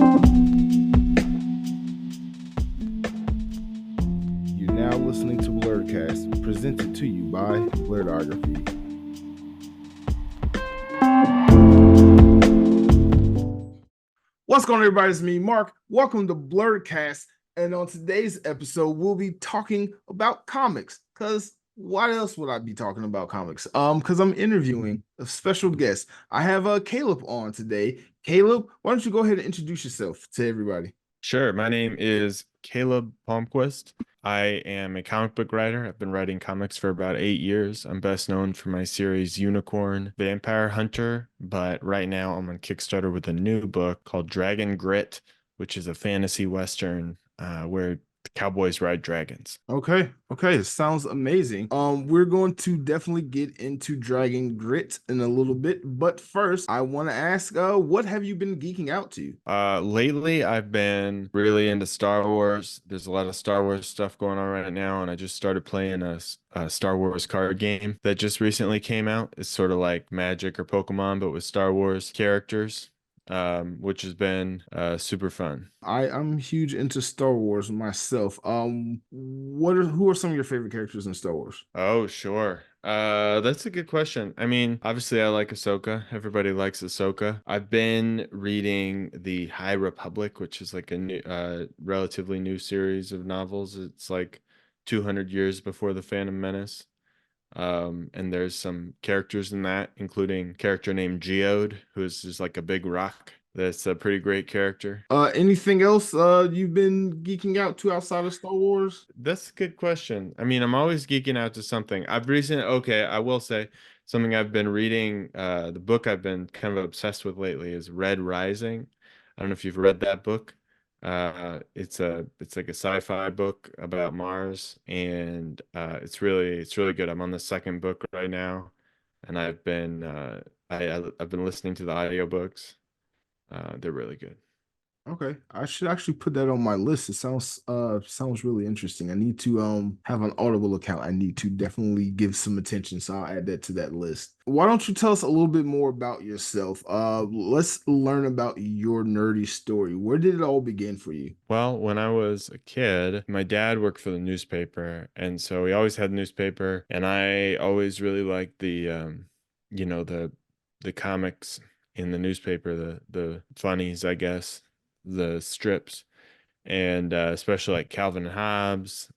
You're now listening to Blerdkast, presented to you by Blerdography. What's going on, everybody? It's me, Mark. Welcome to Blerdkast. And on today's episode, we'll be talking about comics. Because why else would I be talking about comics? Because I'm interviewing a special guest. I have Caleb on today. Caleb, why don't you go ahead and introduce yourself to everybody? Sure. My name is Caleb Palmquist. I am a comic book writer. I've been writing comics for about 8 years. I'm best known for my series Unicorn Vampire Hunter, but right now I'm on Kickstarter with a new book called Dragon Grit, which is a fantasy western where the cowboys ride dragons. Okay, it sounds amazing. We're going to definitely get into Dragon Grit in a little bit, but first I want to ask, what have you been geeking out to? Lately I've been really into Star Wars. There's a lot of Star Wars stuff going on right now, and I just started playing a Star Wars card game that just recently came out. It's sort of like Magic or Pokemon, but with Star Wars characters, which has been super fun. I'm huge into Star Wars myself. Who are some of your favorite characters in Star Wars? Oh, sure. That's a good question. I mean, obviously I like Ahsoka. Everybody likes Ahsoka. I've been reading the High Republic, which is like a new, relatively new series of novels. It's like 200 years before the Phantom Menace. And there's some characters in that, including a character named Geode, who is just like a big rock. That's a pretty great character. Anything else you've been geeking out to outside of Star Wars? That's a good question. I mean, I'm always geeking out to something. Okay, I will say something I've been reading, the book I've been kind of obsessed with lately is Red Rising. I don't know if you've read that book. It's like a sci-fi book about Mars, and it's really good. I'm on the second book right now, and I've been listening to the audiobooks. They're really good. Okay, I should actually put that on my list. It sounds really interesting. I need to have an Audible account. I need to definitely give some attention, so I'll add that to that list. Why don't you tell us a little bit more about yourself? Let's learn about your nerdy story. Where did it all begin for you? Well, when I was a kid, my dad worked for the newspaper, and so we always had newspaper, and I always really liked you know, the comics in the newspaper, the funnies, I guess, the strips, and especially like Calvin and Hobbes,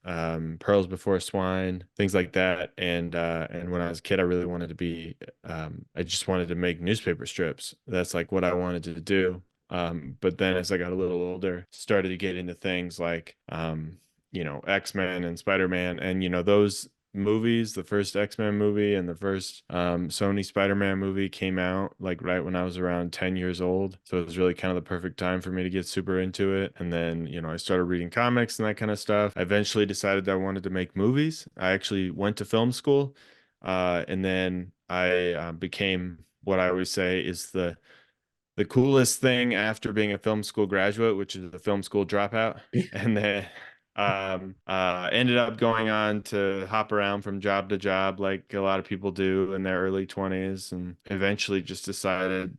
Pearls Before Swine, things like that. And when I was a kid, I really wanted to be, I just wanted to make newspaper strips. That's like what I wanted to do. But then as I got a little older, started to get into things like, X-Men and Spider-Man, and those movies, the first X-Men movie and the first Sony Spider-Man movie came out like right when I was around 10 years old. So it was really kind of the perfect time for me to get super into it. And then, I started reading comics and that kind of stuff. I eventually decided that I wanted to make movies. I actually went to film school, and then I became what I always say is the coolest thing after being a film school graduate, which is a film school dropout. And then ended up going on to hop around from job to job like a lot of people do in their early 20s, and eventually just decided,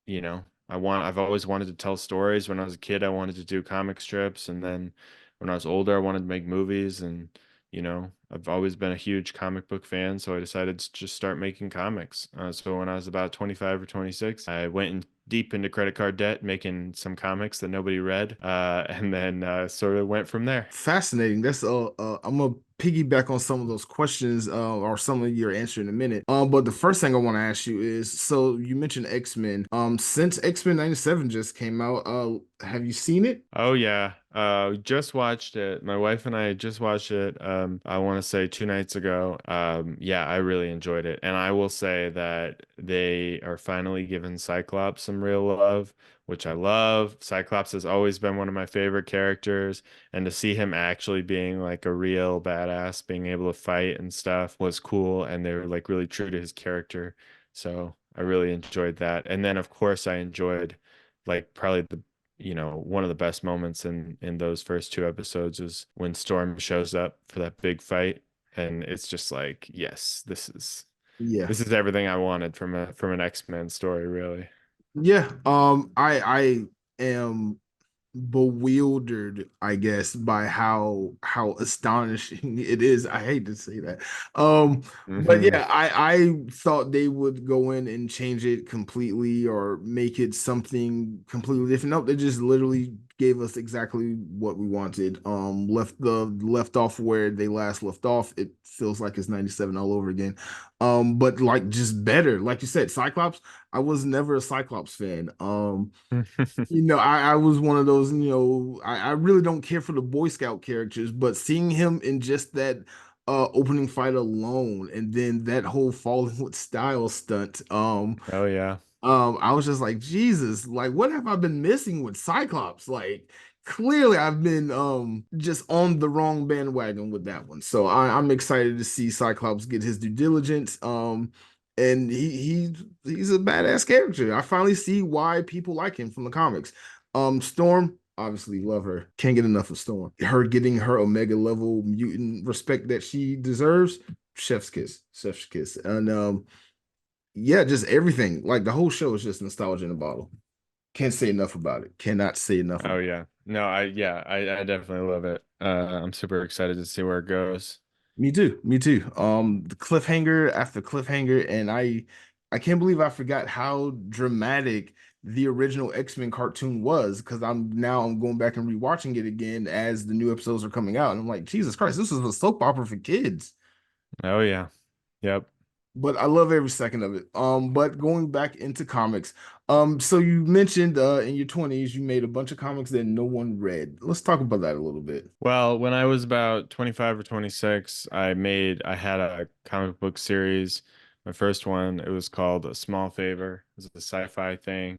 I've always wanted to tell stories. When I was a kid, I wanted to do comic strips, and then when I was older, I wanted to make movies, and I've always been a huge comic book fan, so I decided to just start making comics. So when I was about 25 or 26, I went in deep into credit card debt, making some comics that nobody read, and then sort of went from there. Fascinating. That's I'm gonna piggyback on some of those questions or some of your answer in a minute. But the first thing I want to ask you is, so you mentioned X-Men. Since X-Men 97 just came out, have you seen it? Oh yeah. Just watched it. My wife and I just watched it. I want to say 2 nights ago. Yeah, I really enjoyed it. And I will say that they are finally giving Cyclops some real love, which I love. Cyclops has always been one of my favorite characters, and to see him actually being like a real badass, being able to fight and stuff was cool, and they were like really true to his character. So I really enjoyed that. And then of course I enjoyed like probably one of the best moments in those first two episodes is when Storm shows up for that big fight, and it's just like, yes, Yeah. this is everything I wanted from an X-Men story, really. Yeah. I am. bewildered, I guess, by how astonishing it is. I hate to say that. But Hmm. yeah, I thought they would go in and change it completely or make it something completely different. Nope, they just literally gave us exactly what we wanted. Left off where they last left off. It feels like it's 97 all over again. But like just better. Like you said, Cyclops, I was never a Cyclops fan. I was one of those, I really don't care for the Boy Scout characters, but seeing him in just that opening fight alone and then that whole falling with style stunt, Oh yeah. I was just like, Jesus, like what have I been missing with Cyclops? Like clearly I've been just on the wrong bandwagon with that one. So I'm excited to see Cyclops get his due diligence. And he's a badass character. I finally see why people like him from the comics. Storm, obviously love her. Can't get enough of Storm. Her getting her Omega level mutant respect that she deserves. Chef's kiss. Chef's kiss. And yeah, just everything. Like the whole show is just nostalgia in a bottle. Can't say enough about it. Cannot say enough Oh about yeah. No, I definitely love it. I'm super excited to see where it goes. it. Me too. Me too. The cliffhanger after cliffhanger, and I can't believe I forgot how dramatic the original X-Men cartoon was because I'm going back and rewatching it again as the new episodes are coming out. And I'm like, Jesus Christ, this is a soap opera for kids. Oh yeah. Yep. But I love every second of it. But going back into comics, so you mentioned in your 20s you made a bunch of comics that no one read. Let's talk about that a little bit. Well, when I was about 25 or 26, I had a comic book series. My first one, it was called A Small Favor. It was a sci-fi thing.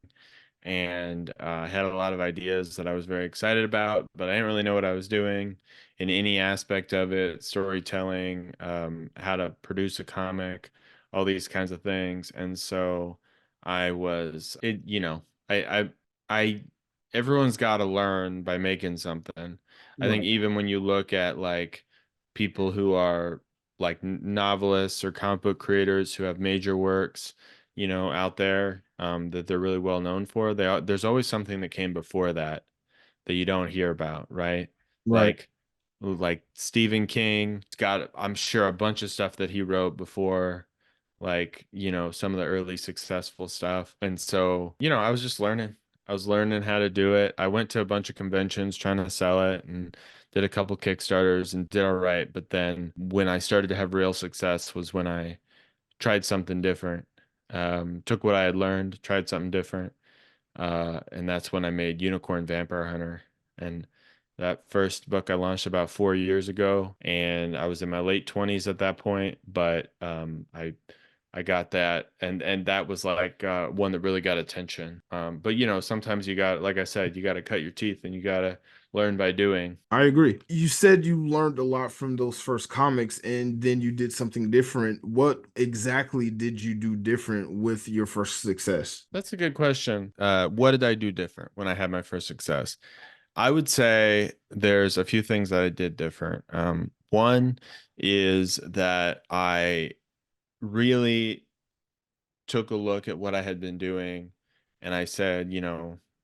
And I had a lot of ideas that I was very excited about, but I didn't really know what I was doing in any aspect of it, storytelling, how to produce a comic, all these kinds of things. And so I everyone's got to learn by making something. I think Right. even when you look at like people who are like novelists or comic book creators who have major works, out there, that they're really well known for. There's always something that came before that that you don't hear about, right? Right. Like like Stephen King got, I'm sure, a bunch of stuff that he wrote before, like, some of the early successful stuff. And so, I was just learning. I was learning how to do it. I went to a bunch of conventions trying to sell it and did a couple Kickstarters and did all right. But then when I started to have real success was when I tried something different. Took what I had learned, tried something different. And that's when I made Unicorn Vampire Hunter. And that first book I launched about 4 years ago, and I was in my late 20s at that point. But I got that, and that was like one that really got attention. But sometimes you got, like I said, you got to cut your teeth, and you got to learn by doing. I agree. You said you learned a lot from those first comics and then you did something different. What exactly did you do different with your first success? That's a good question. What did I do different when I had my first success? I would say there's a few things that I did different. One is that I really took a look at what I had been doing and I said,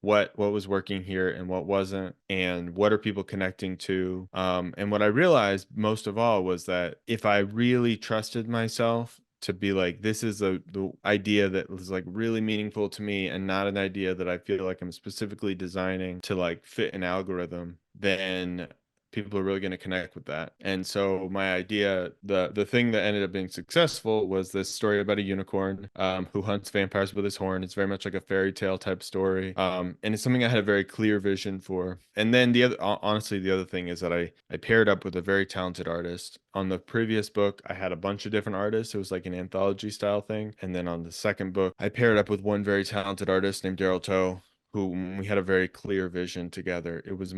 what was working here and what wasn't, and what are people connecting to? And what I realized most of all was that if I really trusted myself to be like, this is the idea that was like really meaningful to me and not an idea that I feel like I'm specifically designing to like fit an algorithm, then people are really going to connect with that. And so my idea, the thing that ended up being successful was this story about a unicorn who hunts vampires with his horn. It's very much like a fairy tale type story. And it's something I had a very clear vision for. And then honestly, the other thing is that I paired up with a very talented artist. On the previous book, I had a bunch of different artists. It was like an anthology style thing. And then on the second book, I paired up with one very talented artist named Daryl Toe, who we had a very clear vision together. It was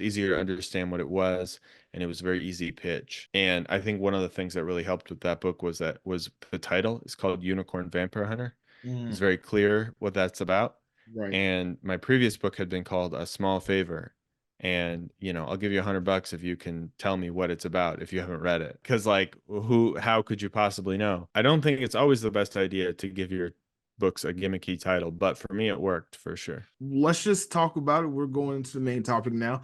easier to understand what it was, and it was a very easy pitch. And I think one of the things that really helped with that book was the title. It's called Unicorn Vampire Hunter. It's Mm, very clear what that's about. right. And my previous book had been called A Small Favor. And I'll give you $100 if you can tell me what it's about if you haven't read it. Because like, how could you possibly know? I don't think it's always the best idea to give your books a gimmicky title, but for me, it worked for sure. Let's just talk about it. We're going into the main topic now.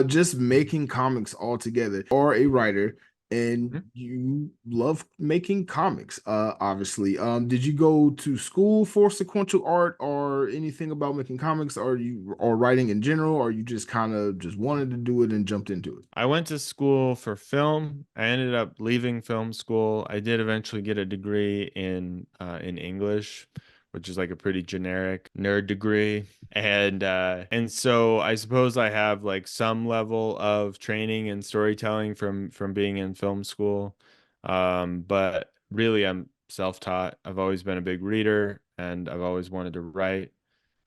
Just making comics altogether. You are a writer and Mhm. you love making comics, obviously. Did you go to school for sequential art or anything about making comics, or writing in general, or you just kind of just wanted to do it and jumped into it? I went to school for film. I ended up leaving film school. I did eventually get a degree in English, which is like a pretty generic nerd degree. And so I suppose I have like some level of training and storytelling from being in film school. But really I'm self-taught. I've always been a big reader and I've always wanted to write.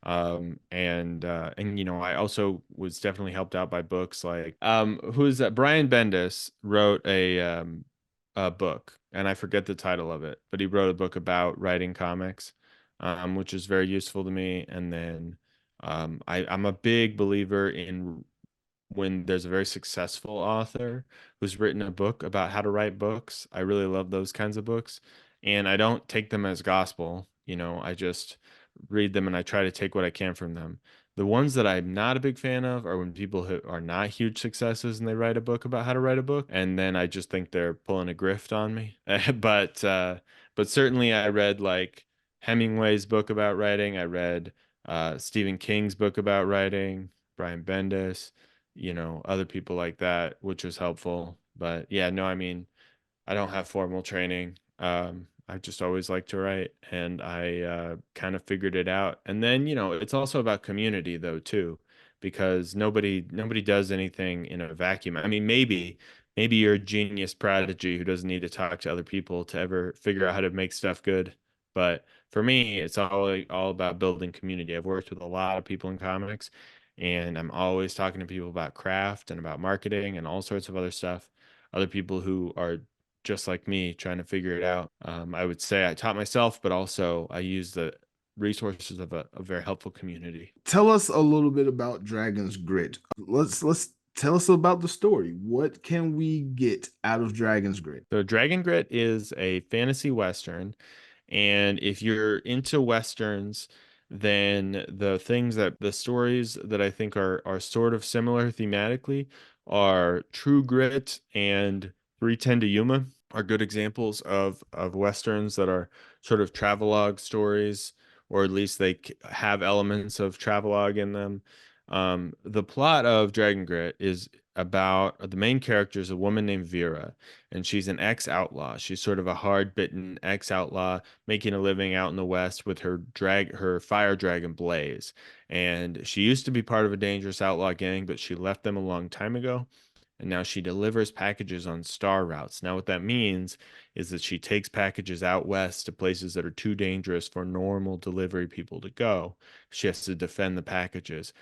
And you know, I also was definitely helped out by books like who's that? Brian Bendis wrote a book, and I forget the title of it, but he wrote a book about writing comics, which is very useful to me. And then I'm a big believer in when there's a very successful author who's written a book about how to write books. I really love those kinds of books. And I don't take them as gospel, you know, I just read them and I try to take what I can from them. The ones that I'm not a big fan of are when people who are not huge successes and they write a book about how to write a book, and then I just think they're pulling a grift on me. But certainly I read like Hemingway's book about writing. I read Stephen King's book about writing, Brian Bendis, you know, other people like that, which was helpful. But yeah, no, I mean, I don't have formal training. I just always like to write, and I kind of figured it out. And then, you know, it's also about community though too, because nobody does anything in a vacuum. I mean, maybe you're a genius prodigy who doesn't need to talk to other people to ever figure out how to make stuff good. But for me, it's all about building community. I've worked with a lot of people in comics, and I'm always talking to people about craft and about marketing and all sorts of other stuff. Other people who are just like me trying to figure it out. I would say I taught myself, but also I use the resources of a very helpful community. Tell us a little bit about Dragon's Grit. Let's tell us about the story. What can we get out of Dragon's Grit? So Dragon Grit is a fantasy western. And if you're into westerns, then the stories that I think are sort of similar thematically are True Grit and 310 to Yuma are good examples of westerns that are sort of travelogue stories, or at least they have elements of travelogue in them. The plot of Dragon Grit is about the main character is a woman named Vera, and she's an ex-outlaw. She's sort of a hard-bitten ex-outlaw making a living out in the West with her fire dragon Blaze. And she used to be part of a dangerous outlaw gang, but she left them a long time ago. And now she delivers packages on star routes. Now, what that means is that she takes packages out west to places that are too dangerous for normal delivery people to go. She has to defend the packages.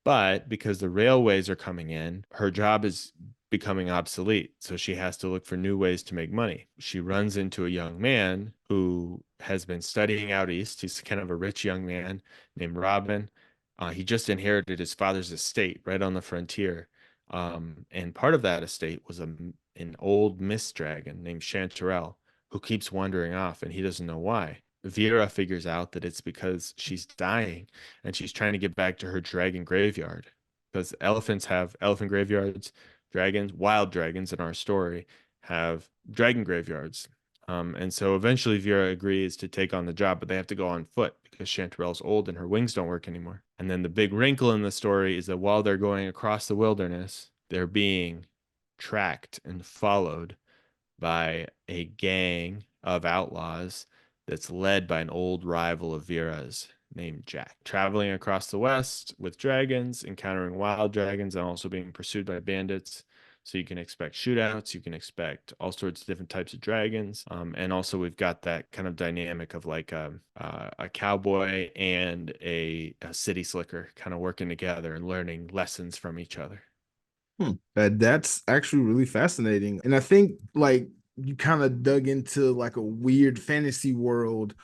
But because the railways are coming in, her job is becoming obsolete. So she has to look for new ways to make money. She runs into a young man who has been studying out east. He's kind of a rich young man named Robin. He just inherited his father's estate right on the frontier. And part of that estate was an old mist dragon named Chanterelle who keeps wandering off and he doesn't know why. Vera figures out that it's because she's dying and she's trying to get back to her dragon graveyard because elephants have elephant graveyards, dragons, wild dragons in our story have dragon graveyards. And so eventually Vera agrees to take on the job, but they have to go on foot because Chanterelle's old and her wings don't work anymore. And then the big wrinkle in the story is that while they're going across the wilderness, they're being tracked and followed by a gang of outlaws that's led by an old rival of Vera's named Jack. Traveling across the West with dragons, encountering wild dragons, and also being pursued by bandits. So you can expect shootouts, you can expect all sorts of different types of dragons. And also we've got that kind of dynamic of like a cowboy and a city slicker kind of working together and learning lessons from each other. That's actually really fascinating. And I think like you kind of dug into like a weird fantasy world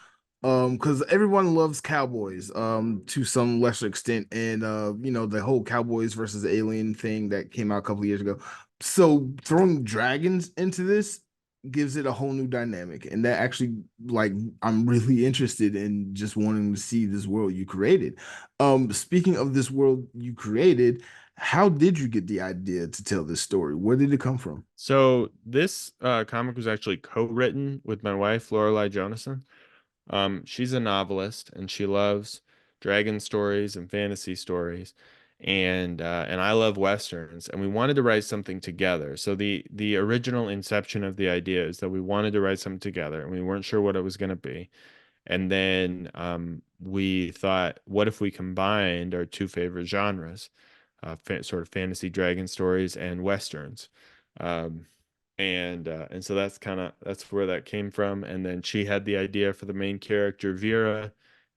because everyone loves cowboys to some lesser extent, and the whole cowboys versus alien thing that came out a couple of years ago. So throwing dragons into this, gives it a whole new dynamic. And that actually, like, I'm really interested in just wanting to see this world you created. Speaking of this world you created, how did you get the idea to tell this story? Where did it come from? So this comic was actually co-written with my wife, Lorelei Jonason. She's a novelist and she loves dragon stories and fantasy stories, and I love westerns. And we wanted to write something together. So the original inception of the idea is that we wanted to write something together, and we weren't sure what it was going to be. And then we thought, what if we combined our two favorite genres, sort of fantasy dragon stories and westerns? Um, and so that's where that came from. And then she had the idea for the main character Vera,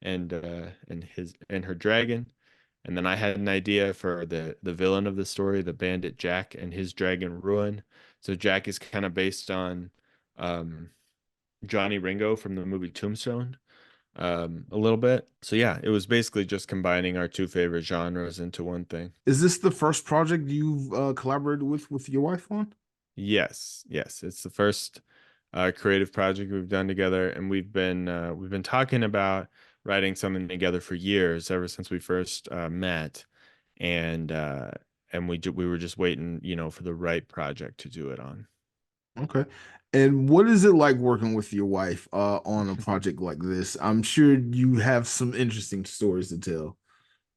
and her dragon. And then I had an idea for the villain of the story, the bandit Jack, and his dragon Ruin. So Jack is kind of based on um, Johnny Ringo from the movie Tombstone, a little bit. So yeah, it was basically just combining our two favorite genres into one thing. Is this the first project you've collaborated with your wife on? Yes, yes, it's the first creative project we've done together, and we've been talking about writing something together for years, ever since we first met, and uh, and we were just waiting, for the right project to do it on. Okay. And what is it like working with your wife on a project like this? I'm sure you have some interesting stories to tell.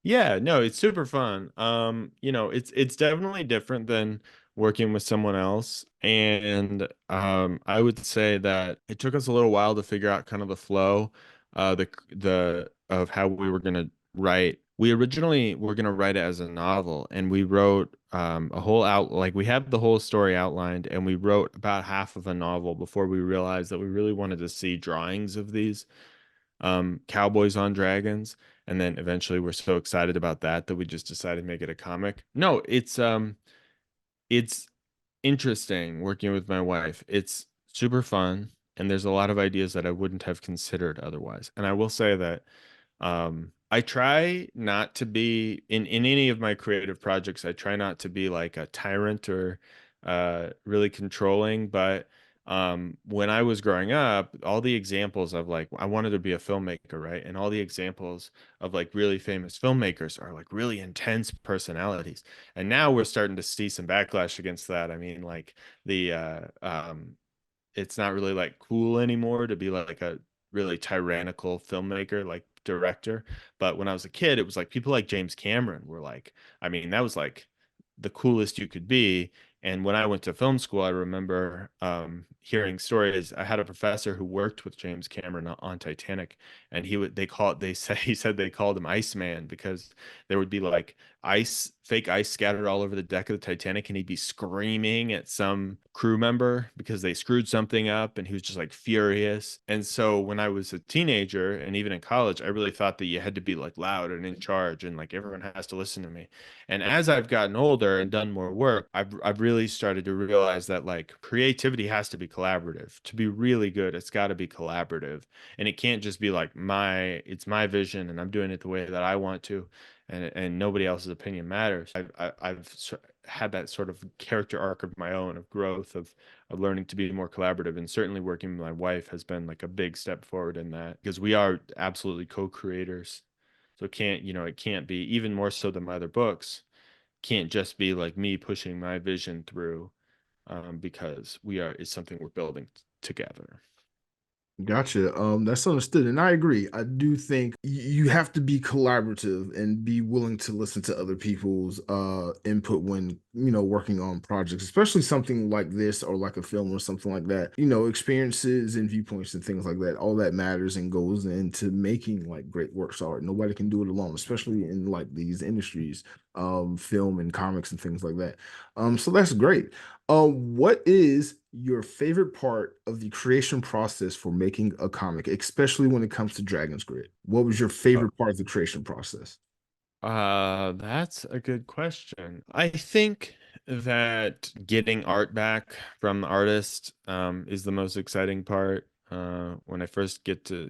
Yeah, no, it's super fun. It's definitely different than working with someone else. And I would say that it took us a little while to figure out kind of the flow, the of how we were gonna write. We originally were gonna write it as a novel, and we wrote a whole out like we had the whole story outlined, and we wrote about half of a novel before we realized that we really wanted to see drawings of these cowboys on dragons, and then eventually we're so excited about that we just decided to make it a comic. No, it's interesting working with my wife. It's super fun, and there's a lot of ideas that I wouldn't have considered otherwise. And I will say that I try not to be in any of my creative projects. I try not to be like a tyrant or really controlling. But when I was growing up, all the examples of like I wanted to be a filmmaker, right? And all the examples of like really famous filmmakers are like really intense personalities. And now we're starting to see some backlash against that. I mean, like the it's not really like cool anymore to be like a really tyrannical filmmaker, like director. But when I was a kid, it was like people like James Cameron were like, I mean, that was like the coolest you could be. And when I went to film school, I remember hearing stories. I had a professor who worked with James Cameron on Titanic, and they say he said they called him Iceman because there would be like fake ice scattered all over the deck of the Titanic, and he'd be screaming at some crew member because they screwed something up, and he was just like furious. And so when I was a teenager and even in college, I really thought that you had to be like loud and in charge, and like everyone has to listen to me. And as I've gotten older and done more work, I've really started to realize that like creativity has to be collaborative. To be really good, it's got to be collaborative, and it can't just be like it's my vision and I'm doing it the way that I want to, and nobody else's opinion matters. I've had that sort of character arc of my own of growth of learning to be more collaborative, and certainly working with my wife has been like a big step forward in that because we are absolutely co-creators. So it can't be, even more so than my other books, can't just be like me pushing my vision through, because it's something we're building together. Gotcha. That's understood, and I agree. I do think you have to be collaborative and be willing to listen to other people's input when working on projects, especially something like this or like a film or something like that. Experiences and viewpoints and things like that. All that matters and goes into making like great works of art. Nobody can do it alone, especially in like these industries, film and comics and things like that. So that's great. What is your favorite part of the creation process for making a comic, especially when it comes to Dragon's Grid? What was your Uh, favorite part of the creation process? that's a good question. I think that getting art back from the artist is the most exciting part. When I first get to,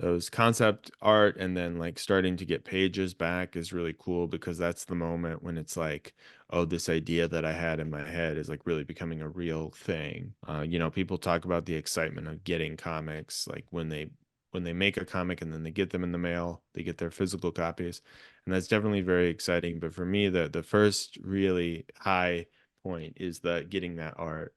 those concept art and then like starting to get pages back is really cool because that's the moment when it's like, oh, this idea that I had in my head is like really becoming a real thing. People talk about the excitement of getting comics, like when they make a comic and then they get them in the mail, they get their physical copies, and that's definitely very exciting. But for me, the first really high point is that getting that art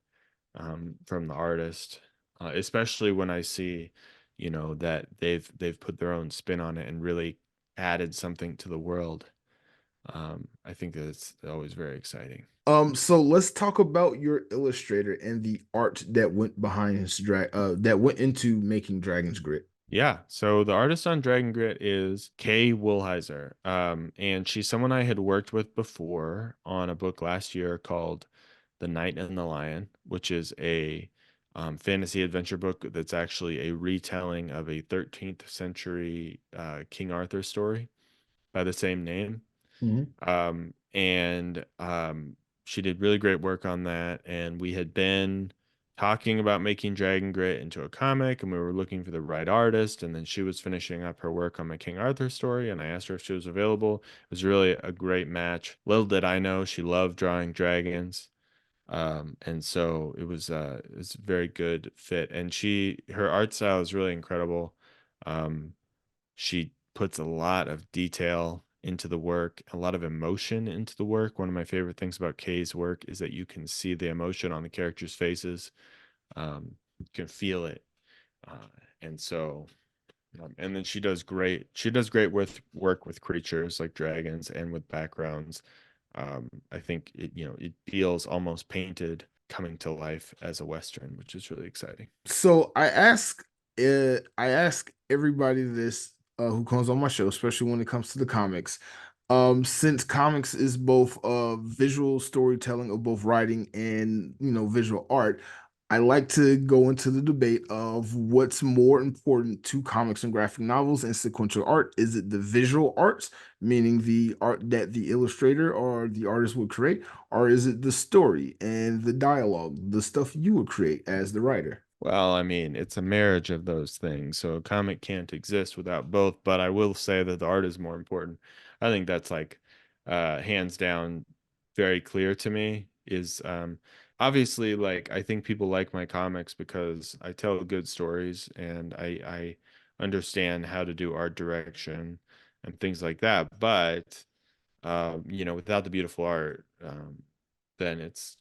from the artist, especially when I see, that they've put their own spin on it and really added something to the world. I think that it's always very exciting. So let's talk about your illustrator and the art that went behind his that went into making Dragon's Grit. Yeah, so the artist on Dragon Grit is Kay Woolhiser, and she's someone I had worked with before on a book last year called The Knight and the Lion, which is a fantasy adventure book that's actually a retelling of a 13th century King Arthur story by the same name. And she did really great work on that. And we had been talking about making Dragon Grit into a comic, and we were looking for the right artist. And then she was finishing up her work on my King Arthur story, and I asked her if she was available. It was really a great match. Little did I know she loved drawing dragons. And so it was a very good fit. And her art style is really incredible. Um, she puts a lot of detail into the work, a lot of emotion into the work. One of my favorite things about Kay's work is that you can see the emotion on the characters' faces. You can feel it. Uh, and so, and then she does great with work with creatures like dragons and with backgrounds. I think it feels almost painted coming to life as a Western, which is really exciting. So I ask everybody this who comes on my show, especially when it comes to the comics. Since comics is both visual storytelling of both writing and visual art, I like to go into the debate of what's more important to comics and graphic novels and sequential art. Is it the visual arts, meaning the art that the illustrator or the artist would create, or is it the story and the dialogue, the stuff you would create as the writer? Well, I mean, it's a marriage of those things. So a comic can't exist without both, but I will say that the art is more important. I think that's like hands down very clear to me is obviously like I think people like my comics because I tell good stories and I understand how to do art direction and things like that. But without the beautiful art, then it's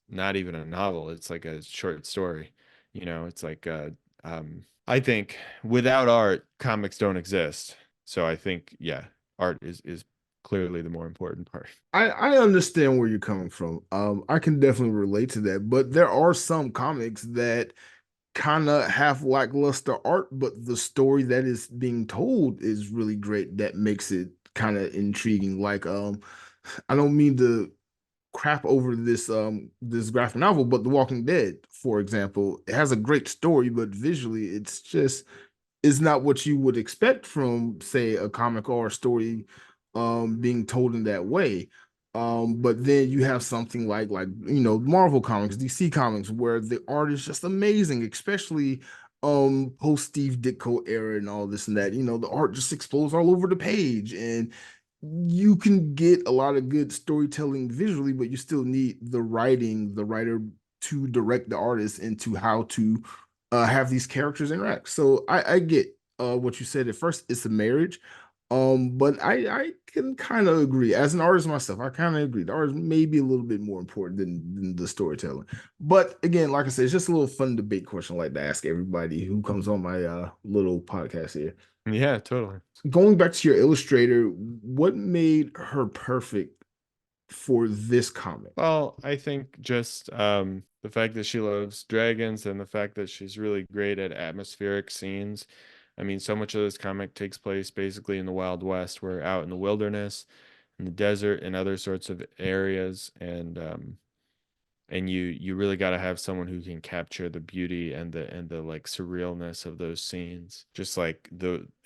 not even a novel. It's like a short story. It's like I think without art, comics don't exist. So I think yeah, art is clearly the more important part. I understand where you're coming from. I can definitely relate to that, but there are some comics that kind of have lackluster art, but the story that is being told is really great. That makes it kind of intriguing. Like, I don't mean to crap over this graphic novel, but The Walking Dead, for example, it has a great story, but visually, it's just is not what you would expect from, say, a comic or a story being told in that way. But then you have something like Marvel comics, DC comics, where the art is just amazing, especially post Steve Ditko era and all this and that. The art just explodes all over the page, and you can get a lot of good storytelling visually, but you still need the writer to direct the artist into how to have these characters interact. So I get what you said at first. It's a marriage. But I can kind of agree. As an artist myself, I kind of agree. The art is maybe a little bit more important than the storytelling. But again, like I said, it's just a little fun debate question I like to ask everybody who comes on my little podcast here. Yeah, totally. Going back to your illustrator, what made her perfect for this comic? Well, I think just the fact that she loves dragons and the fact that she's really great at atmospheric scenes. I mean, so much of this comic takes place basically in the Wild West. We're out in the wilderness, in the desert, and other sorts of areas, and you really got to have someone who can capture the beauty and the like surrealness of those scenes, just like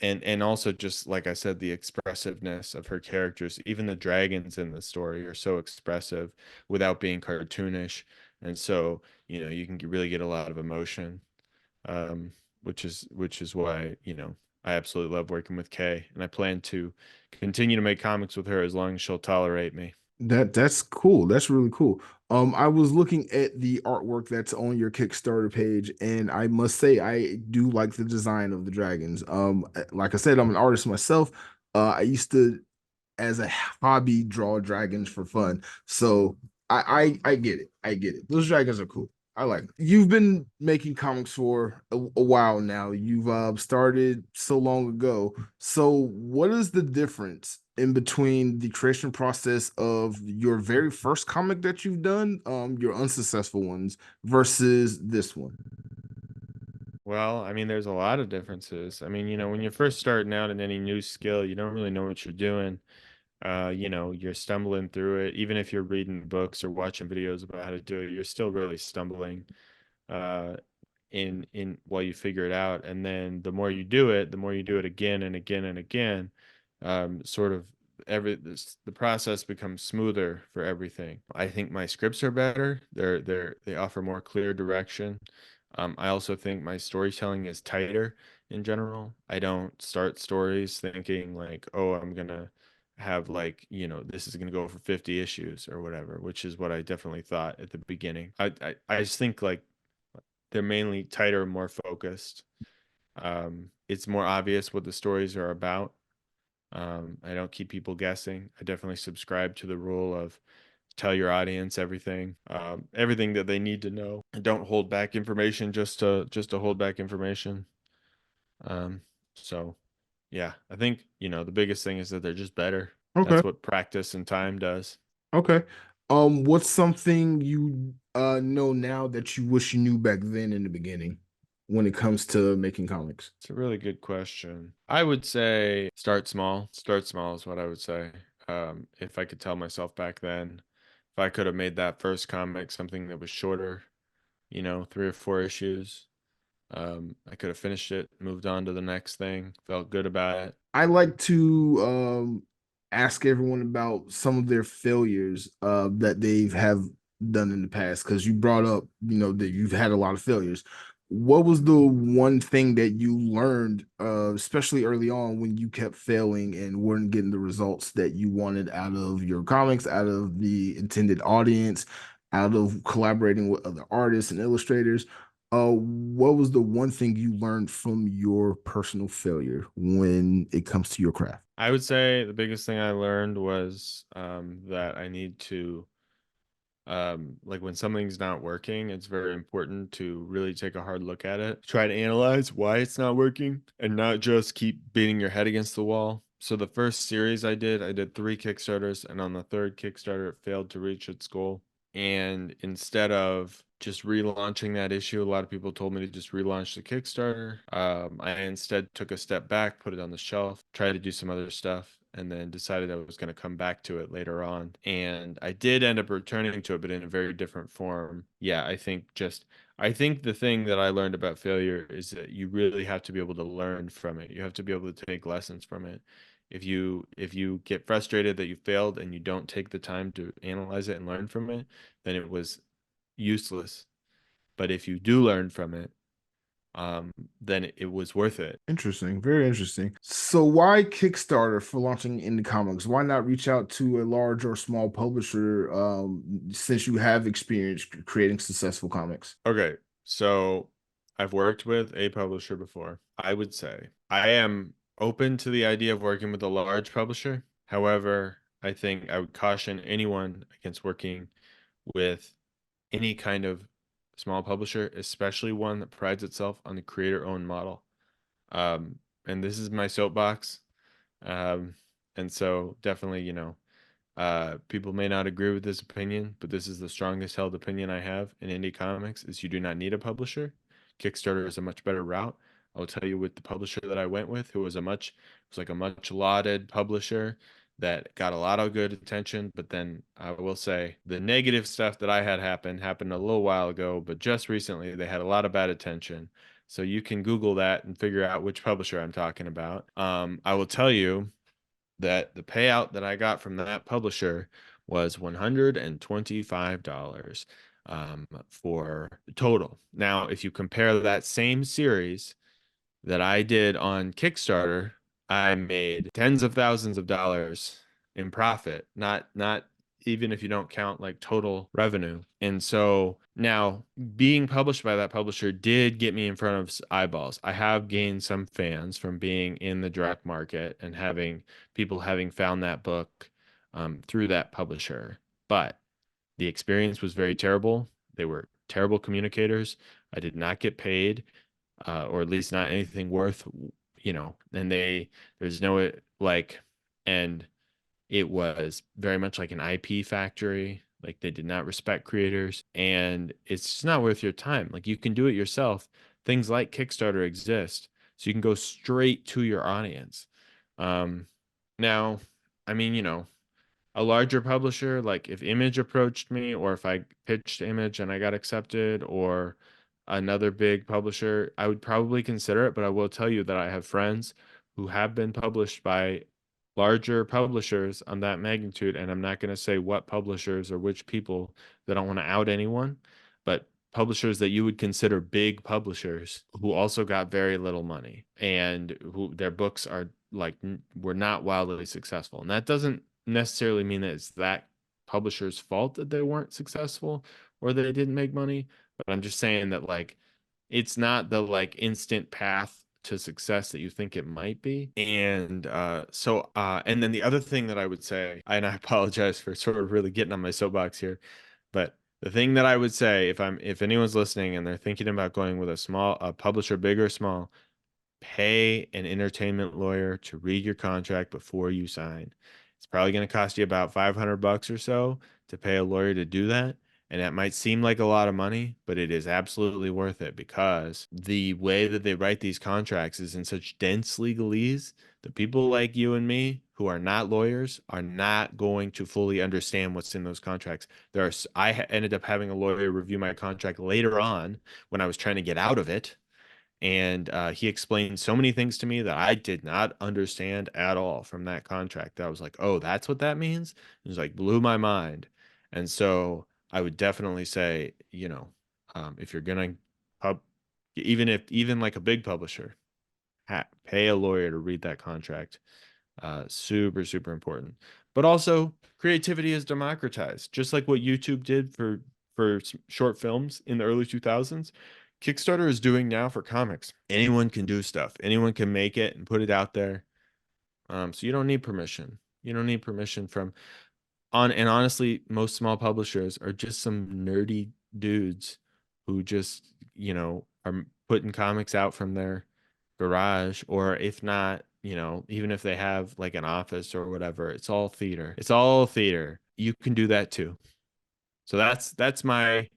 and also just like I said, the expressiveness of her characters. Even the dragons in the story are so expressive without being cartoonish, and so you can really get a lot of emotion which is why, I absolutely love working with Kay, and I plan to continue to make comics with her as long as she'll tolerate me. That's cool. That's really cool. I was looking at the artwork that's on your Kickstarter page, and I must say I do like the design of the dragons. Like I said, I'm an artist myself. I used to, as a hobby, draw dragons for fun. So I get it. I get it. Those dragons are cool. I like them. You've been making comics for a while now. You've started so long ago. So what is the difference in between the creation process of your very first comic that you've done, your unsuccessful ones, versus this one? Well, I mean, there's a lot of differences. I mean, when you're first starting out in any new skill, you don't really know what you're doing. You're stumbling through it. Even if you're reading books or watching videos about how to do it, you're still really stumbling uh, in while you figure it out. And then the more you do it, the more you do it again and again and again. Sort of the process becomes smoother for everything. I think my scripts are better. They offer more clear direction. I also think my storytelling is tighter in general. I don't start stories thinking like, oh, I'm gonna have like, this is gonna go for 50 issues or whatever, which is what I definitely thought at the beginning. I just think like they're mainly tighter and more focused. It's more obvious what the stories are about. I don't keep people guessing. I definitely subscribe to the rule of tell your audience everything that they need to know. Don't hold back information just to hold back information. Um, so yeah, I think the biggest thing is that they're just better. Okay. That's what practice and time does. Okay. What's something you know now that you wish you knew back then in the beginning when it comes to making comics? It's a really good question. I would say start small. Start small is what I would say. If I could tell myself back then, if I could have made that first comic something that was shorter, 3 or 4 issues, I could have finished it, moved on to the next thing, felt good about it. I like to ask everyone about some of their failures that they've have done in the past because you brought up, that you've had a lot of failures. What was the one thing that you learned, especially early on when you kept failing and weren't getting the results that you wanted out of your comics, out of the intended audience, out of collaborating with other artists and illustrators? What was the one thing you learned from your personal failure when it comes to your craft? I would say the biggest thing I learned was that I need to like when something's not working, it's very important to really take a hard look at it, try to analyze why it's not working, and not just keep beating your head against the wall. So the first series I did 3 Kickstarters, and on the third Kickstarter, it failed to reach its goal. And instead of just relaunching that issue, a lot of people told me to just relaunch the Kickstarter. I instead took a step back, put it on the shelf, tried to do some other stuff, and then decided I was going to come back to it later on. And I did end up returning to it, but in a very different form. Yeah, I think the thing that I learned about failure is that you really have to be able to learn from it. You have to be able to take lessons from it. If you get frustrated that you failed and you don't take the time to analyze it and learn from it, then it was useless. But if you do learn from it, then it was worth it. Interesting, very interesting. So, why Kickstarter for launching indie comics? Why not reach out to a large or small publisher since you have experience creating successful comics? Okay, so I've worked with a publisher before. I would say I am open to the idea of working with a large publisher. However, I think I would caution anyone against working with any kind of small publisher, especially one that prides itself on the creator-owned model. And this is my soapbox. Um, and so definitely, people may not agree with this opinion, but this is the strongest held opinion I have in indie comics is you do not need a publisher. Kickstarter is a much better route. I'll tell you with the publisher that I went with, who was like a much lauded publisher that got a lot of good attention. But then I will say the negative stuff that I had happened a little while ago, but just recently they had a lot of bad attention. So you can Google that and figure out which publisher I'm talking about. I will tell you that the payout that I got from that publisher was $125. for total. Now, if you compare that same series that I did on Kickstarter, I made tens of thousands of dollars in profit, not even if you don't count like total revenue. And so now being published by that publisher did get me in front of eyeballs. I have gained some fans from being in the direct market and having people having found that book through that publisher. But the experience was very terrible. They were terrible communicators. I did not get paid, or at least not anything worth, and there's no like, and it was very much like an IP factory. Like they did not respect creators, and it's just not worth your time. Like you can do it yourself. Things like Kickstarter exist, so you can go straight to your audience. Now, I mean, a larger publisher, like if Image approached me or if I pitched Image and I got accepted, or another big publisher, I would probably consider it. But I will tell you that I have friends who have been published by larger publishers on that magnitude. And I'm not going to say what publishers or which people, that I don't want to out anyone, but publishers that you would consider big publishers who also got very little money and who their books are like were not wildly successful. And that doesn't necessarily mean that it's that publisher's fault that they weren't successful or they didn't make money, but I'm just saying that like it's not the like instant path to success that you think it might be. And and then the other thing that I would say, and I apologize for sort of really getting on my soapbox here, but the thing that I would say, if anyone's listening and they're thinking about going with a publisher, big or small, pay an entertainment lawyer to read your contract before you sign. It's probably going to cost you about $500 or so to pay a lawyer to do that. And that might seem like a lot of money, but it is absolutely worth it because the way that they write these contracts is in such dense legalese that people like you and me who are not lawyers are not going to fully understand what's in those contracts. Ended up having a lawyer review my contract later on when I was trying to get out of it, and he explained so many things to me that I did not understand at all from that contract. That I was like, oh, that's what that means. It was like blew my mind. And so I would definitely say, if you're gonna pub, even like a big publisher, pay a lawyer to read that contract. Super, super important. But also, creativity is democratized, just like what YouTube did for short films in the early 2000s. Kickstarter is doing now for comics. Anyone can do stuff. Anyone can make it and put it out there. So you don't need permission. You don't need permission and honestly, most small publishers are just some nerdy dudes who just, are putting comics out from their garage, or if not, even if they have like an office or whatever, it's all theater. It's all theater. You can do that too. So that's my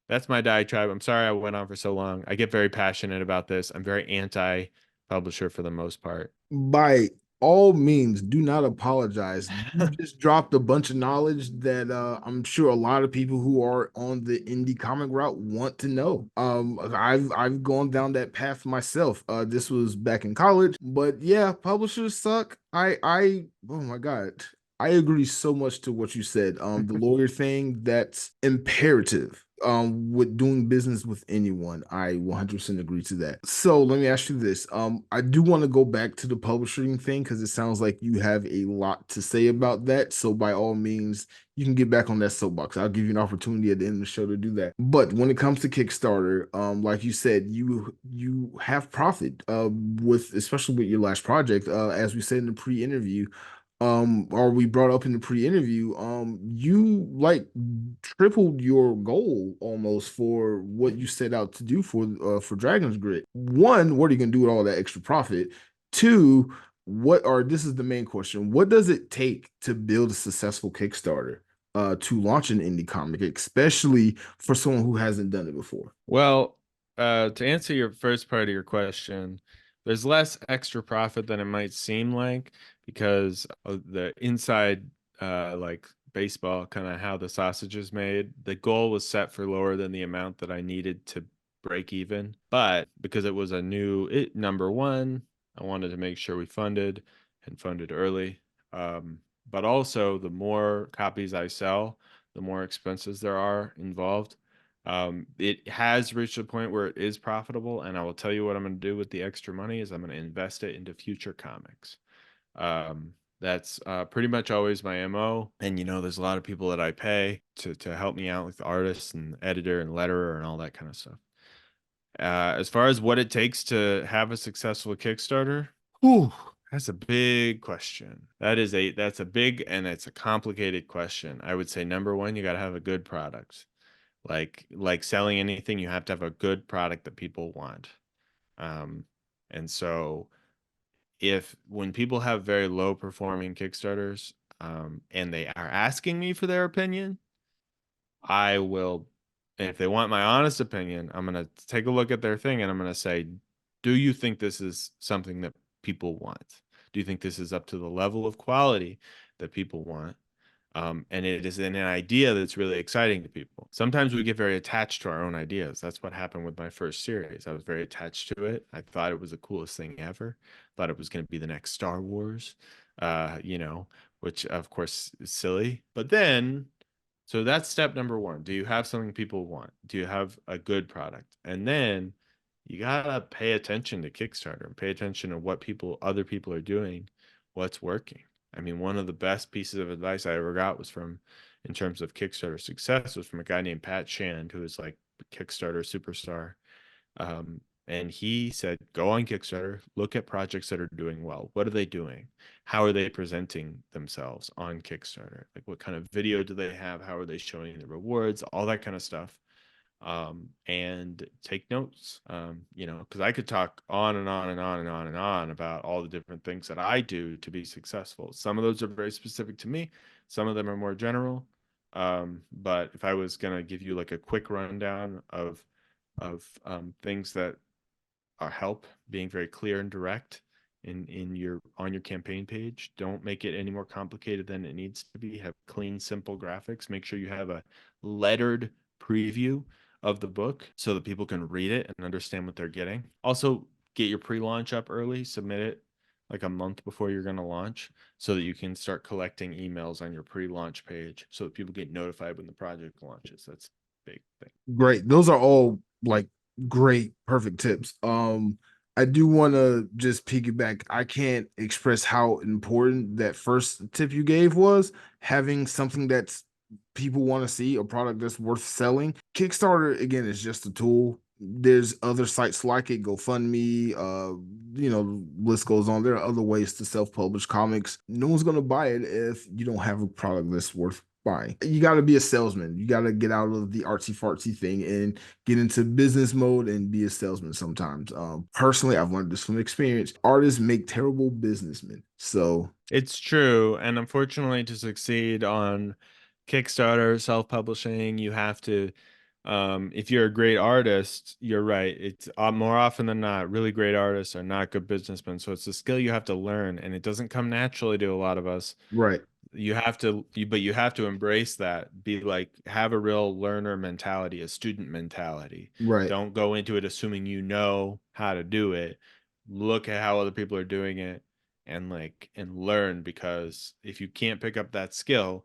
diatribe. I'm sorry I went on for so long. I get very passionate about this. I'm very anti-publisher for the most part. By all means, do not apologize. You just dropped a bunch of knowledge that I'm sure a lot of people who are on the indie comic route want to know. I've gone down that path myself. This was back in college, but yeah, publishers suck. Oh my God. I agree so much to what you said. The lawyer thing, that's imperative. With doing business with anyone, I 100% agree to that. So let me ask you this. I do want to go back to the publishing thing because it sounds like you have a lot to say about that. So by all means, you can get back on that soapbox. I'll give you an opportunity at the end of the show to do that. But when it comes to Kickstarter, like you said, you have profit with especially with your last project. As we said in the pre-interview, or we brought up in the pre-interview, you like tripled your goal almost for what you set out to do for Dragon's Grit. One, what are you gonna do with all that extra profit? Two, this is the main question, what does it take to build a successful Kickstarter to launch an indie comic, especially for someone who hasn't done it before? Well, to answer your first part of your question, there's less extra profit than it might seem like because of the inside, like baseball, kind of how the sausage is made. The goal was set for lower than the amount that I needed to break even. But because it was number one, I wanted to make sure we funded and funded early. But also, the more copies I sell, the more expenses there are involved. It has reached a point where it is profitable, and I will tell you what I'm going to do with the extra money is I'm going to invest it into future comics. That's pretty much always my MO. And there's a lot of people that I pay to help me out with the artists and editor and letterer and all that kind of stuff. As far as what it takes to have a successful Kickstarter, whew, that's a big question. That's a big and it's a complicated question. I would say number one, you got to have a good product. Like selling anything, you have to have a good product that people want. And so when people have very low performing Kickstarters, and they are asking me for their opinion, I will, and if they want my honest opinion, I'm going to take a look at their thing and I'm going to say, do you think this is something that people want? Do you think this is up to the level of quality that people want? And it is an idea that's really exciting to people. Sometimes we get very attached to our own ideas. That's what happened with my first series. I was very attached to it. I thought it was the coolest thing ever. Thought it was going to be the next Star Wars, which of course is silly. But then, so that's step number one. Do you have something people want? Do you have a good product? And then you gotta pay attention to Kickstarter and pay attention to what other people are doing, what's working. I mean, one of the best pieces of advice I ever got was in terms of Kickstarter success, was from a guy named Pat Shand, who is like Kickstarter superstar. And he said, go on Kickstarter, look at projects that are doing well. What are they doing? How are they presenting themselves on Kickstarter? Like, what kind of video do they have? How are they showing the rewards? All that kind of stuff. And take notes, because I could talk on and on and on and on and on about all the different things that I do to be successful. Some of those are very specific to me. Some of them are more general. But if I was going to give you like a quick rundown of things that are help being very clear and direct on your campaign page, don't make it any more complicated than it needs to be. Have clean, simple graphics. Make sure you have a lettered preview of the book so that people can read it and understand what they're getting. Also, get your pre-launch up early, submit it like a month before you're going to launch so that you can start collecting emails on your pre-launch page so that people get notified when the project launches. That's a big thing. Great. Those are all like great, perfect tips. I do want to just piggyback. I can't express how important that first tip you gave was, having something that's people want to see, a product that's worth selling. Kickstarter, again, is just a tool. There's other sites like it, GoFundMe, list goes on. There are other ways to self-publish comics. No one's gonna buy it if you don't have a product that's worth buying. You got to be a salesman. You got to get out of the artsy fartsy thing and get into business mode and be a salesman sometimes. Personally, I've learned this from experience. Artists make terrible businessmen. So it's true. And unfortunately, to succeed on Kickstarter, self-publishing, you have to, if you're a great artist, you're right. It's more often than not, really great artists are not good businessmen. So it's a skill you have to learn, and it doesn't come naturally to a lot of us. right. But you have to embrace that. Be like, have a real learner mentality, a student mentality. Right. Don't go into it assuming you know how to do it. Look at how other people are doing it and learn, because if you can't pick up that skill,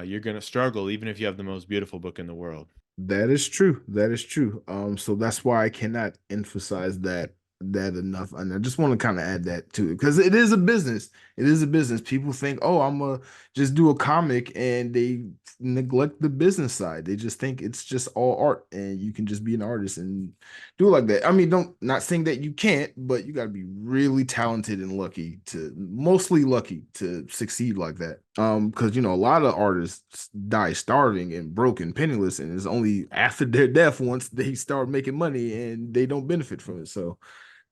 you're going to struggle even if you have the most beautiful book in the world. That is true. That is true. So that's why I cannot emphasize that enough. And I just want to kind of add that to it because it is a business. It is a business. People think, oh, I'm gonna just do a comic, and they neglect the business side. They just think it's just all art, and you can just be an artist and do it like that. I mean, don't not saying that you can't, but you got to be really talented and mostly lucky to succeed like that. Because a lot of artists die starving and broke and penniless, and it's only after their death once they start making money and they don't benefit from it.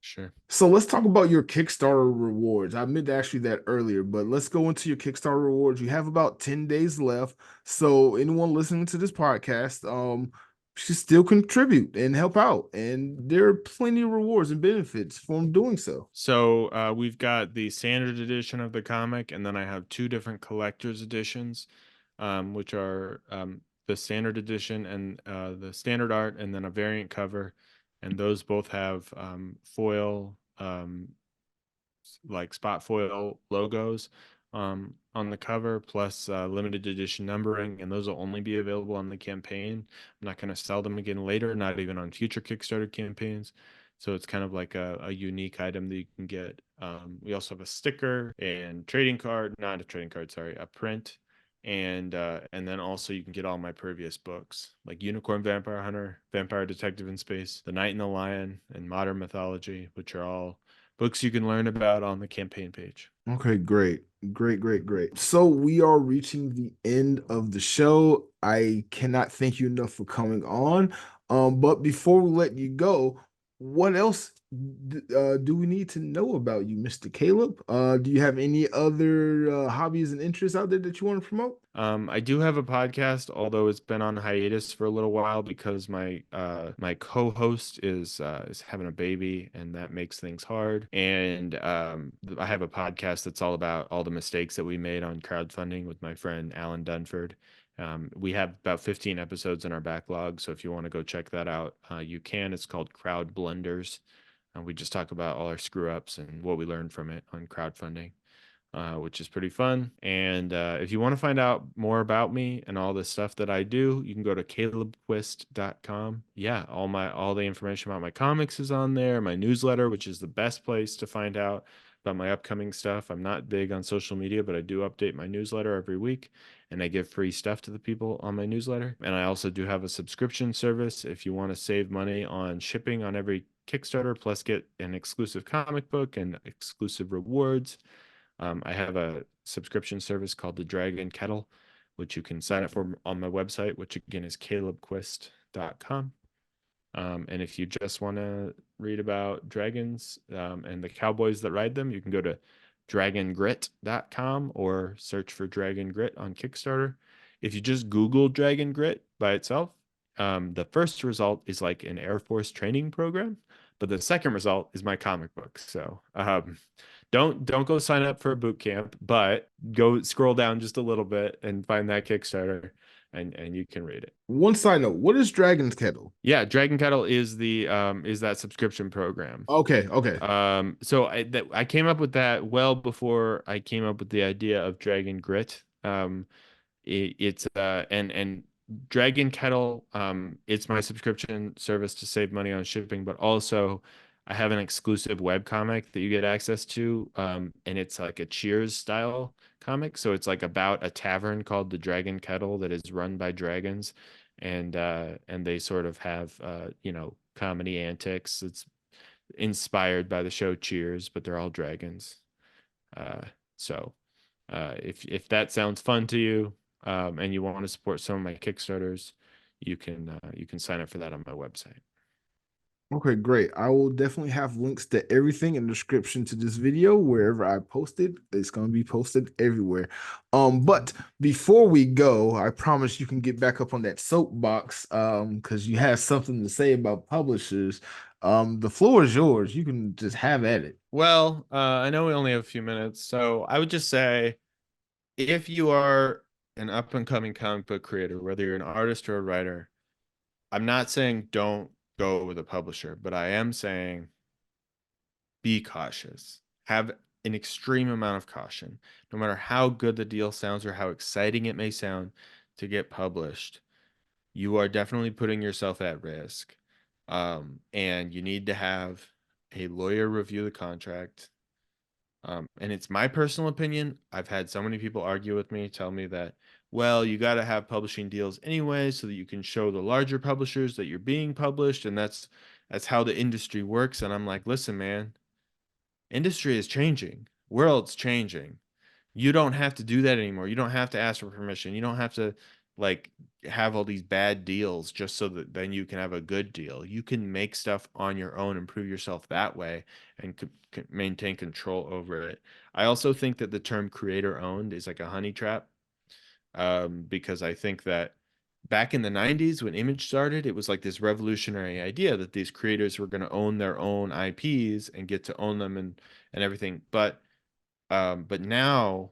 Sure. So let's talk about your Kickstarter rewards. I meant to ask you that earlier, but let's go into your Kickstarter rewards. You have about 10 days left. So anyone listening to this podcast, should still contribute and help out. And there are plenty of rewards and benefits from doing so. So we've got the standard edition of the comic, and then I have two different collector's editions, which are the standard edition and the standard art, and then a variant cover. And those both have foil, like spot foil logos on the cover, plus limited edition numbering, and those will only be available on the campaign. I'm not going to sell them again later, not even on future Kickstarter campaigns. So it's kind of like a unique item that you can get. We also have a sticker and trading card, not a trading card, sorry, a print. And then also you can get all my previous books like Unicorn Vampire Hunter, Vampire Detective in Space, The Knight and the Lion, and Modern Mythology, which are all books you can learn about on the campaign page. Okay, great. Great, great, great. So we are reaching the end of the show. I cannot thank you enough for coming on. But before we let you go, what else do we need to know about you, Mr. Caleb? Do you have any other hobbies and interests out there that you want to promote? I do have a podcast, although it's been on hiatus for a little while because my co-host is having a baby, and that makes things hard. And I have a podcast that's all about all the mistakes that we made on crowdfunding with my friend Alan Dunford. We have about 15 episodes in our backlog, so if you want to go check that out, you can. It's called Crowd Blunders. We just talk about all our screw ups and what we learned from it on crowdfunding. Which is pretty fun. And if you want to find out more about me and all the stuff that I do, you can go to calebquist.com. Yeah, all the information about my comics is on there, my newsletter, which is the best place to find out about my upcoming stuff. I'm not big on social media, but I do update my newsletter every week, and I give free stuff to the people on my newsletter. And I also do have a subscription service if you want to save money on shipping on every Kickstarter, plus get an exclusive comic book and exclusive rewards. I have a subscription service called the Dragon Kettle, which you can sign up for on my website, which again is calebquist.com. And if you just want to read about dragons and the cowboys that ride them, you can go to dragongrit.com or search for Dragon Grit on Kickstarter. If you just Google Dragon Grit by itself, the first result is like an Air Force training program, but the second result is my comic book. So don't go sign up for a boot camp, but go scroll down just a little bit and find that Kickstarter, and you can read it. One side note, what is Dragon's Kettle? Yeah, Dragon Kettle is that subscription program. Okay, okay. So I came up with that well before I came up with the idea of Dragon Grit. It's and Dragon Kettle, it's my subscription service to save money on shipping, but also I have an exclusive web comic that you get access to, and it's like a Cheers style comic. So it's like about a tavern called the Dragon Kettle that is run by dragons, and they sort of have comedy antics. It's inspired by the show Cheers, but they're all dragons. So if that sounds fun to you, and you want to support some of my Kickstarters, you can sign up for that on my website. Okay, great. I will definitely have links to everything in the description to this video. Wherever I posted, it's going to be posted everywhere. But before we go, I promise you can get back up on that soapbox because you have something to say about publishers. The floor is yours. You can just have at it. Well, I know we only have a few minutes, so I would just say if you are an up and coming comic book creator, whether you're an artist or a writer, I'm not saying don't go with a publisher, but I am saying be cautious. Have an extreme amount of caution. No matter how good the deal sounds or how exciting it may sound to get published, you are definitely putting yourself at risk. And you need to have a lawyer review the contract. And it's my personal opinion. I've had so many people argue with me, tell me that, well, you got to have publishing deals anyway, so that you can show the larger publishers that you're being published, and that's how the industry works. And I'm like, listen, man, industry is changing, world's changing. You don't have to do that anymore. You don't have to ask for permission. You don't have to like have all these bad deals just so that then you can have a good deal. You can make stuff on your own, improve yourself that way, and maintain control over it. I also think that the term creator owned is like a honey trap, because I think that back in the 90s when Image started, it was like this revolutionary idea that these creators were going to own their own IPs and get to own them and everything. But now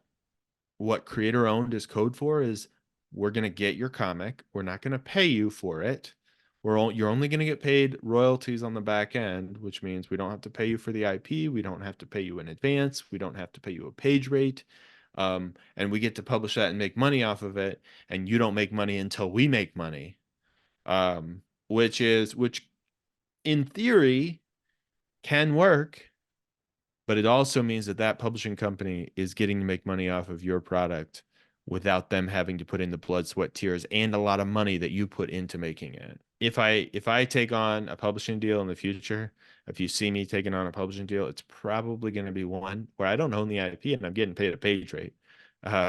what creator owned is code for is we're going to get your comic. We're not going to pay you for it. You're only going to get paid royalties on the back end, which means we don't have to pay you for the IP. We don't have to pay you in advance. We don't have to pay you a page rate. and we get to publish that and make money off of it, and you don't make money until we make money, which in theory can work, but it also means that that publishing company is getting to make money off of your product without them having to put in the blood, sweat, tears, and a lot of money that you put into making it. If I take on a publishing deal in the future, if you see me taking on a publishing deal, it's probably going to be one where I don't own the IP and I'm getting paid a page rate.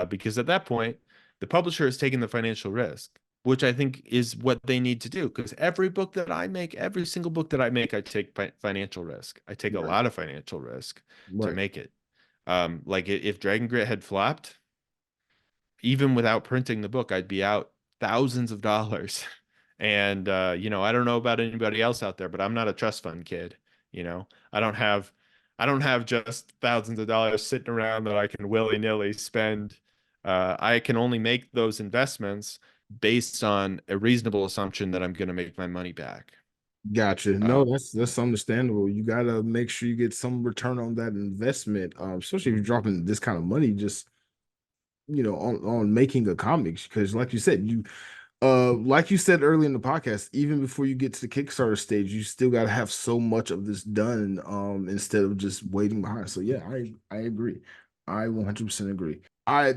Because at that point, the publisher is taking the financial risk, which I think is what they need to do. Because every book that I make, every single book that I make, I take financial risk. I take a Right. lot of financial risk to Right. make it. Like if Dragon Grit had flopped, even without printing the book, I'd be out thousands of dollars. And I don't know about anybody else out there, but I'm not a trust fund kid. I don't have just thousands of dollars sitting around that I can willy-nilly spend. I can only make those investments based on a reasonable assumption that I'm going to make my money back. Gotcha. No, Um, that's understandable. You gotta make sure you get some return on that investment, especially if you're dropping this kind of money, just on making a comics. Because, like you said, like you said early in the podcast, even before you get to the Kickstarter stage, you still gotta have so much of this done, instead of just waiting behind. So yeah, I agree. I 100% agree.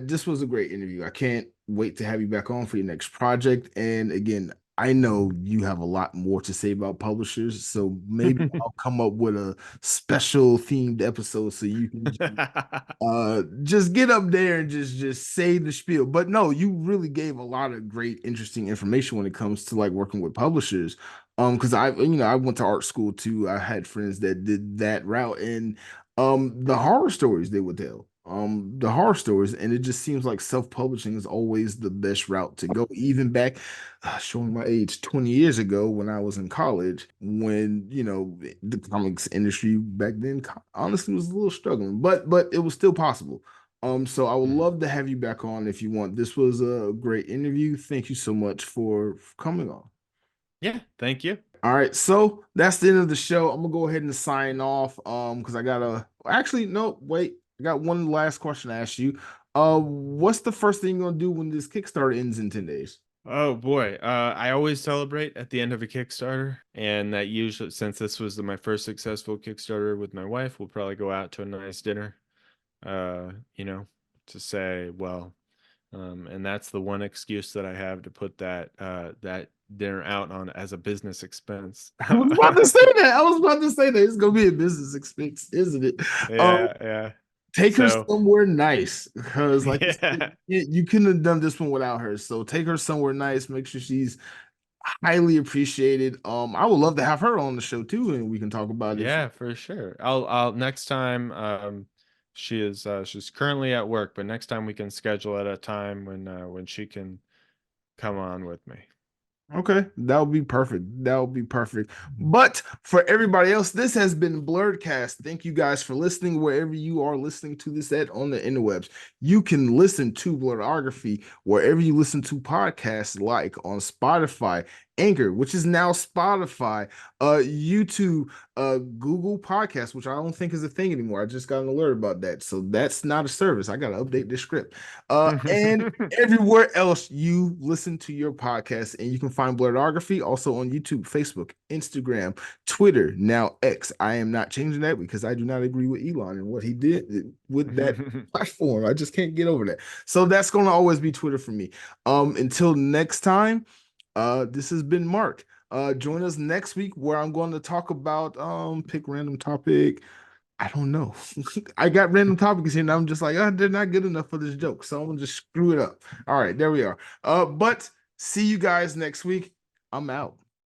This was a great interview. I can't wait to have you back on for your next project. And again, I know you have a lot more to say about publishers, so maybe I'll come up with a special themed episode so you can just get up there and just say the spiel. But no, you really gave a lot of great interesting information when it comes to like working with publishers. Because I went to art school too. I had friends that did that route, and the horror stories they would tell, the horror stories, and it just seems like self-publishing is always the best route to go. Even back, showing my age, 20 years ago when I was in college, when the comics industry back then honestly was a little struggling, but it was still possible. So I would Mhm. love to have you back on if you want. This was a great interview. Thank you so much for coming on. Yeah, thank you. All right, so that's the end of the show. I'm gonna go ahead and sign off. Because I gotta actually no, wait. I got one last question to ask you. What's the first thing you're gonna do when this Kickstarter ends in 10 days? Oh boy, I always celebrate at the end of a Kickstarter, and that usually, since this was my first successful Kickstarter with my wife, we'll probably go out to a nice dinner, uh, you know, to say, well, and that's the one excuse that I have to put that dinner out on as a business expense. I was about to say that. I was about to say that it's gonna be a business expense, isn't it? Um, Yeah, yeah. take her So, somewhere nice because, like you said, yeah. you couldn't have done this one without her. So take her somewhere nice. Make sure she's highly appreciated. I would love to have her on the show too, and we can talk about it. Yeah, for sure. I'll next time she's currently at work, but next time we can schedule at a time when she can come on with me. Okay, that would be perfect. That would be perfect. But for everybody else, this has been Blerdcast. Thank you guys for listening wherever you are listening to this at on the interwebs. You can listen to Blerdography wherever you listen to podcasts, like on Spotify, Anchor, which is now Spotify, YouTube, Google Podcasts, which I don't think is a thing anymore. I just got an alert about that. So that's not a service. I gotta update this script. And everywhere else you listen to your podcast, and you can find Blerdography also on YouTube, Facebook, Instagram, Twitter, now X. I am not changing that because I do not agree with Elon and what he did with that platform. I just can't get over that. So that's going to always be Twitter for me. Until next time, this has been Mark. Join us next week where I'm going to talk about pick random topic. I don't know. I got random topics here and I'm just like, oh, they're not good enough for this joke. So I'm gonna just screw it up. All right, there we are. But see you guys next week. I'm out.